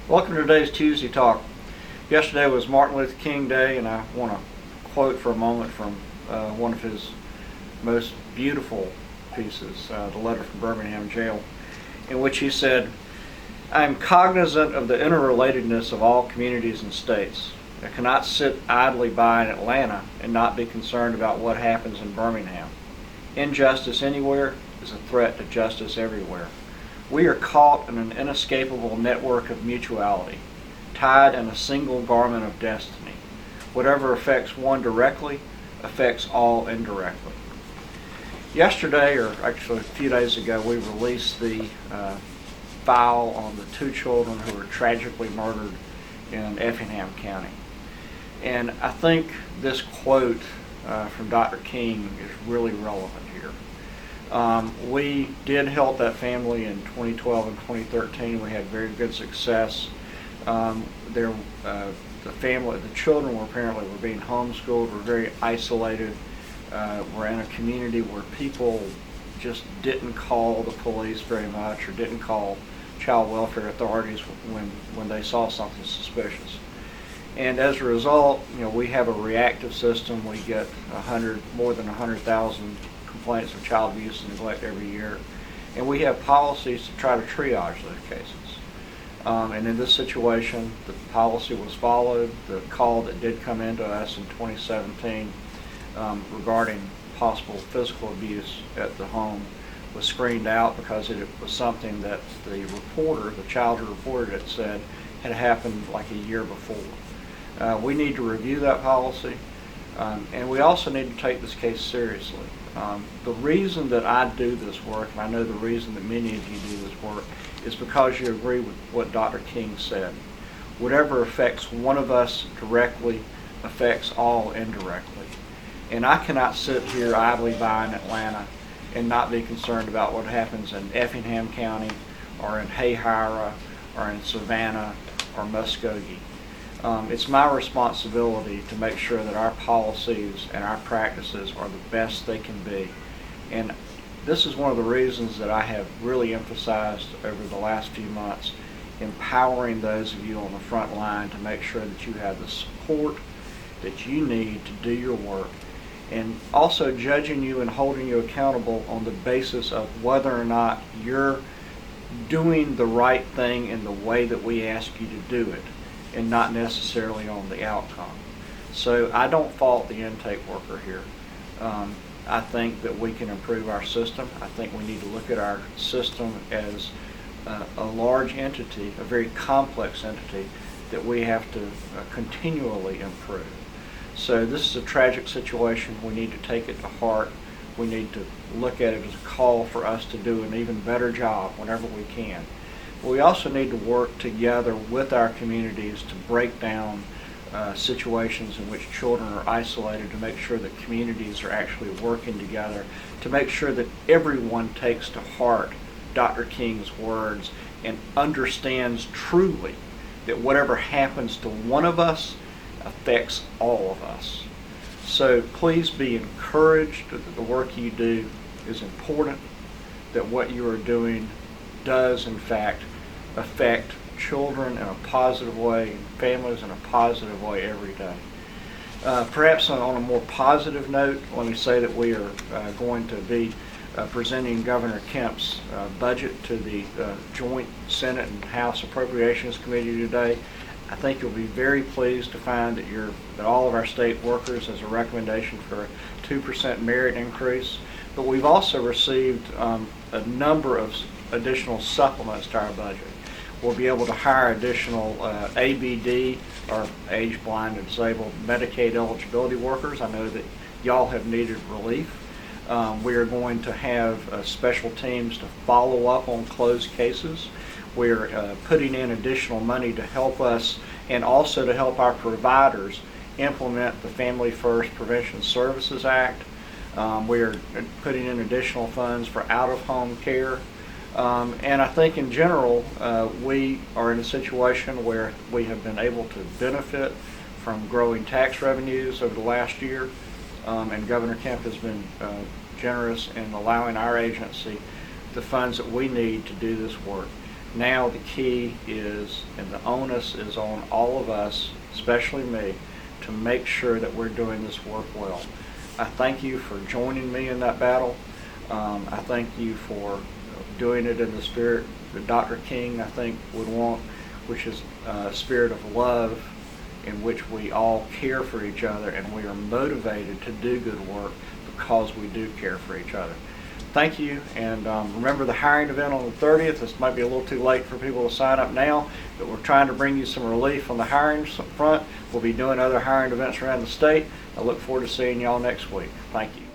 Welcome to today's Tuesday Talk. Yesterday was Martin Luther King Day, and I want to quote for a moment from one of his most beautiful pieces, the letter from Birmingham jail, in which he said, "I am cognizant of the interrelatedness of all communities and states. I cannot sit idly by in Atlanta and not be concerned about what happens in Birmingham. Injustice anywhere is a threat to justice everywhere. We are caught in an inescapable network of mutuality, tied in a single garment of destiny. Whatever affects one directly affects all indirectly." Yesterday, or actually a few days ago, we released the file on the two children who were tragically murdered in Effingham County. And I think this quote from Dr. King is really relevant here. We did help that family in 2012 and 2013. We had very good success. The children were apparently being homeschooled, were very isolated. We're in a community where people just didn't call the police very much or didn't call child welfare authorities when they saw something suspicious. And as a result, we have a reactive system. We get more than 100,000 complaints of child abuse and neglect every year, and we have policies to try to triage those cases. And in this situation, the policy was followed. The call that did come into us in 2017 regarding possible physical abuse at the home was screened out because it was something that the child who reported it, said had happened like a year before. We need to review that policy, and we also need to take this case seriously. The reason that I do this work, and I know the reason that many of you do this work, is because you agree with what Dr. King said. Whatever affects one of us directly affects all indirectly. And I cannot sit here idly by in Atlanta and not be concerned about what happens in Effingham County or in Hayhira or in Savannah or Muskogee. It's my responsibility to make sure that our policies and our practices are the best they can be. And this is one of the reasons that I have really emphasized over the last few months, empowering those of you on the front line to make sure that you have the support that you need to do your work, and also judging you and holding you accountable on the basis of whether or not you're doing the right thing in the way that we ask you to do it, and not necessarily on the outcome. So I don't fault the intake worker here. I think that we can improve our system. I think we need to look at our system as a large entity, a very complex entity that we have to continually improve. So this is a tragic situation. We need to take it to heart. We need to look at it as a call for us to do an even better job whenever we can. We also need to work together with our communities to break down situations in which children are isolated, to make sure that communities are actually working together, to make sure that everyone takes to heart Dr. King's words and understands truly that whatever happens to one of us affects all of us. So please be encouraged that the work you do is important, that what you are doing does in fact affect children in a positive way and families in a positive way every day. Perhaps on a more positive note, let me say that we are going to be presenting Governor Kemp's budget to the joint Senate and House Appropriations Committee today. I think you'll be very pleased to find that all of our state workers has a recommendation for a 2% merit increase. But we've also received a number of additional supplements to our budget. We'll be able to hire additional ABD, or age blind and disabled Medicaid eligibility workers. I know that y'all have needed relief. We are going to have special teams to follow up on closed cases. We're putting in additional money to help us and also to help our providers implement the Family First Prevention Services Act. We're putting in additional funds for out-of-home care. And I think in general, we are in a situation where we have been able to benefit from growing tax revenues over the last year. And Governor Kemp has been generous in allowing our agency the funds that we need to do this work. Now the key is, and the onus is on all of us, especially me, to make sure that we're doing this work well. I thank you for joining me in that battle. I thank you for doing it in the spirit that Dr. King, I think, would want, which is a spirit of love in which we all care for each other and we are motivated to do good work because we do care for each other. Thank you, and remember the hiring event on the 30th. This might be a little too late for people to sign up now, but we're trying to bring you some relief on the hiring front. We'll be doing other hiring events around the state. I look forward to seeing y'all next week. Thank you.